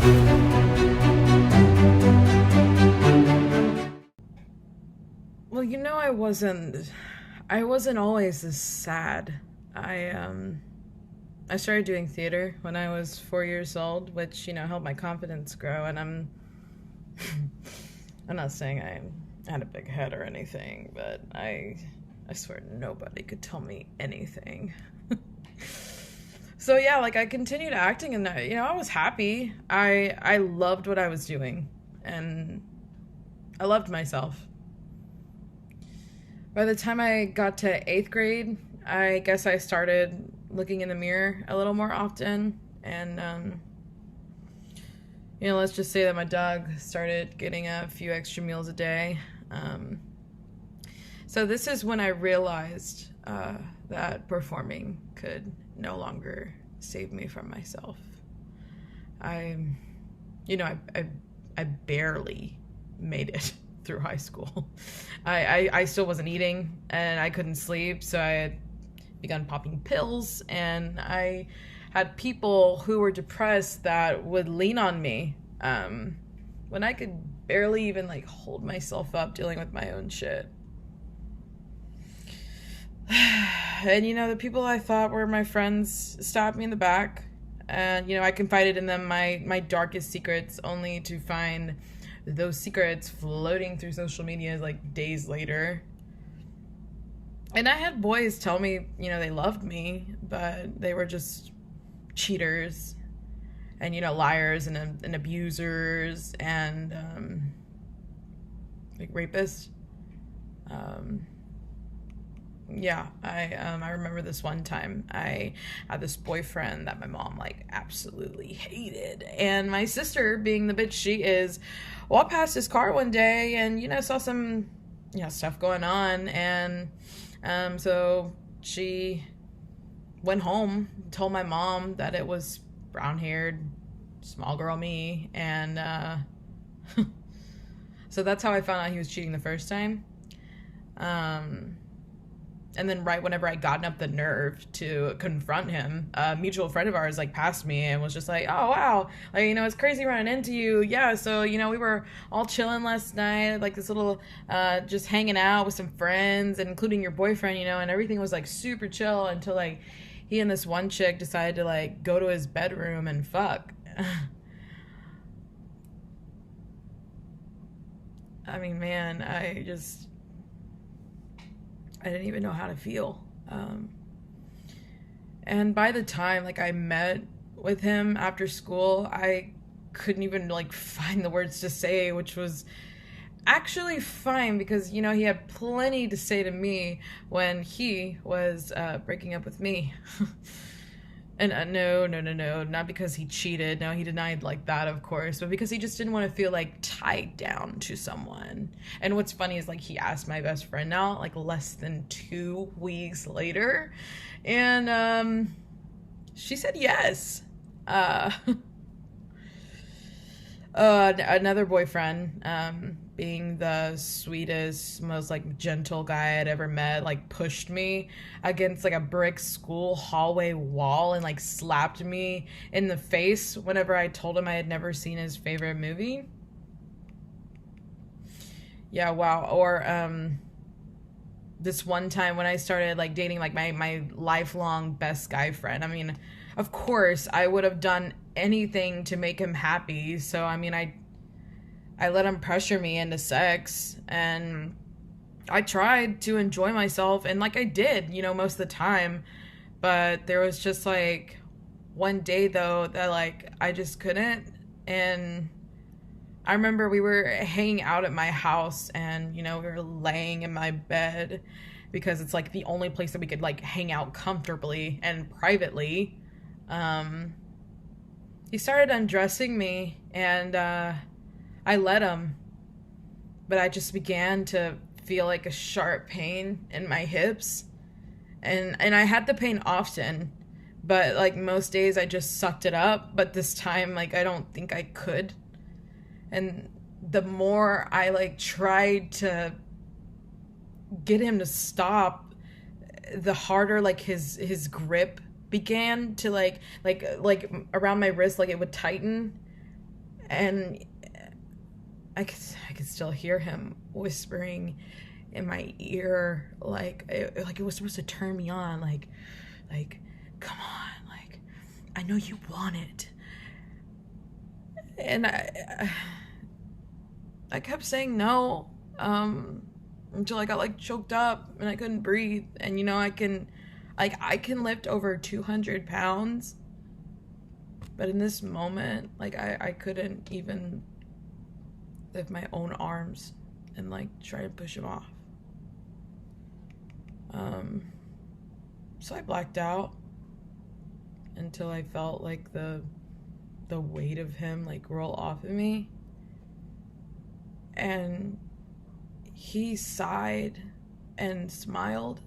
Well, I wasn't always this sad. I started doing theater when I was 4 years old, which, helped my confidence grow, and I'm not saying I had a big head or anything, but I swear nobody could tell me anything. So yeah, like I continued acting, and I was happy. I loved what I was doing, and I loved myself. By the time I got to 8th grade, I guess I started looking in the mirror a little more often. And, let's just say that my dog started getting a few extra meals a day. Um, so this is when I realized that performing could no longer save me from myself. I, I barely made it through high school. I still wasn't eating and I couldn't sleep, so I had begun popping pills, and I had people who were depressed that would lean on me when I could barely even like hold myself up dealing with my own shit. And the people I thought were my friends stabbed me in the back, and I confided in them my darkest secrets, only to find those secrets floating through social media like days later. And I had boys tell me, they loved me, but they were just cheaters and, liars and abusers and like rapists. Um, yeah, I remember this one time I had this boyfriend that my mom like absolutely hated, and my sister, being the bitch she is, walked past his car one day and saw some stuff going on, and so she went home, told my mom that it was brown haired small girl me, and so that's how I found out he was cheating the first time. um And then right whenever I gotten up the nerve to confront him, a mutual friend of ours like passed me and was just like, "Oh wow, like it's crazy running into you." Yeah, so we were all chilling last night, like this little, just hanging out with some friends, and including your boyfriend, and everything was like super chill until like he and this one chick decided to like go to his bedroom and fuck. I mean, man, I didn't even know how to feel. And by the time like I met with him after school, I couldn't even like find the words to say, which was actually fine because he had plenty to say to me when he was breaking up with me. And no, no, no, no, not because he cheated. No, he denied like that, of course, but because he just didn't want to feel like tied down to someone. And what's funny is like he asked my best friend out like less than 2 weeks later, and she said yes. Uh, Another boyfriend, being the sweetest, most like gentle guy I'd ever met, like pushed me against like a brick school hallway wall and like slapped me in the face whenever I told him I had never seen his favorite movie. Yeah, wow. Or this one time when I started like dating like my lifelong best guy friend. I mean, of course, I would have done anything to make him happy. So I mean, I let him pressure me into sex, and I tried to enjoy myself, and like I did, most of the time. But there was just like one day though that like I just couldn't. And I remember we were hanging out at my house, and we were laying in my bed because it's like the only place that we could like hang out comfortably and privately. um he started undressing me, and I let him, but I just began to feel like a sharp pain in my hips, and I had the pain often, but like most days I just sucked it up, but this time like I don't think I could. And the more I like tried to get him to stop, the harder like his grip began to like around my wrist, like it would tighten. And I could still hear him whispering in my ear, like it was supposed to turn me on, like come on, like I know you want it. And I kept saying no, until I got like choked up and I couldn't breathe. And you know, I can lift over 200 pounds, but in this moment, like I couldn't even lift my own arms and like try to push him off. So I blacked out until I felt like the weight of him like roll off of me. And he sighed and smiled.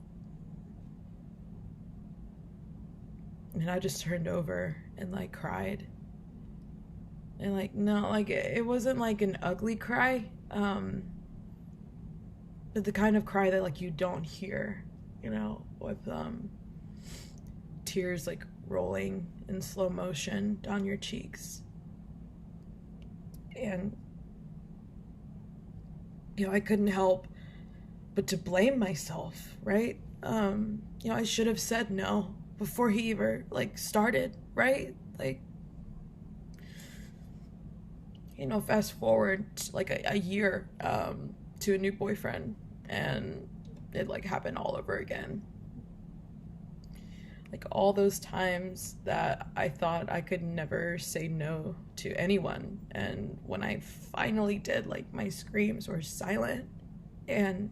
And I just turned over and like cried. And like, no, like it wasn't like an ugly cry, but the kind of cry that like you don't hear, you know, with tears like rolling in slow motion down your cheeks. And you know, I couldn't help but to blame myself, right? You know, I should have said no before he ever like started, right? Like, you know, fast forward like a year to a new boyfriend, and it like happened all over again. Like all those times that I thought I could never say no to anyone, and when I finally did, like my screams were silent. And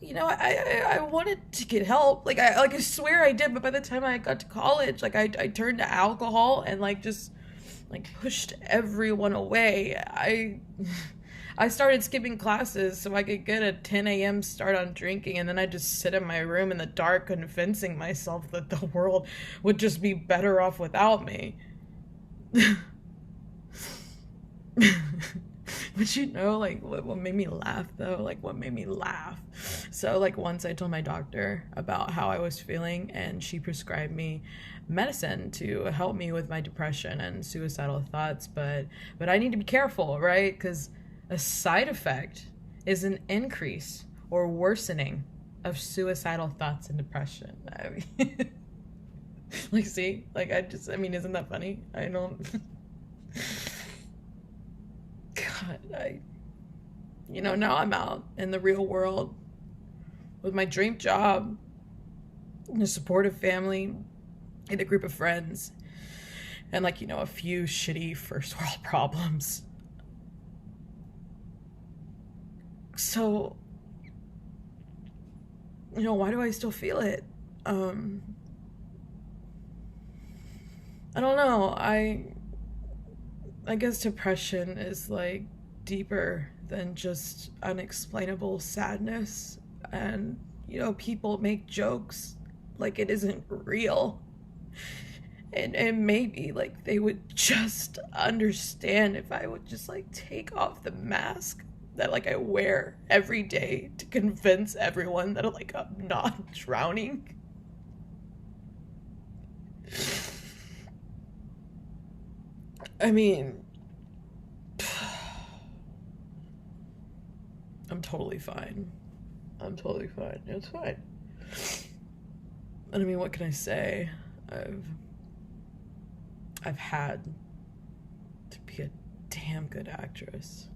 you know, I wanted to get help, like I swear I did, but by the time I got to college, like I turned to alcohol and like just like pushed everyone away. I started skipping classes so I could get a 10 a.m. start on drinking, and then I'd just sit in my room in the dark convincing myself that the world would just be better off without me. But you know, like what made me laugh though, like what made me laugh. So like once I told my doctor about how I was feeling, and she prescribed me medicine to help me with my depression and suicidal thoughts, but I need to be careful, right? Because a side effect is an increase or worsening of suicidal thoughts and depression. I mean, like, see, like I mean, isn't that funny? I don't. God, you know, now I'm out in the real world with my dream job, and a supportive family, and a group of friends, and like, you know, a few shitty first world problems. So, you know, why do I still feel it? I don't know. I guess depression is like deeper than just unexplainable sadness. And, you know, people make jokes like it isn't real. And maybe like they would just understand if I would just like take off the mask that like I wear every day to convince everyone that like I'm not drowning. I mean, I'm totally fine. I'm totally fine. It's fine. And I mean, what can I say? I've had to be a damn good actress.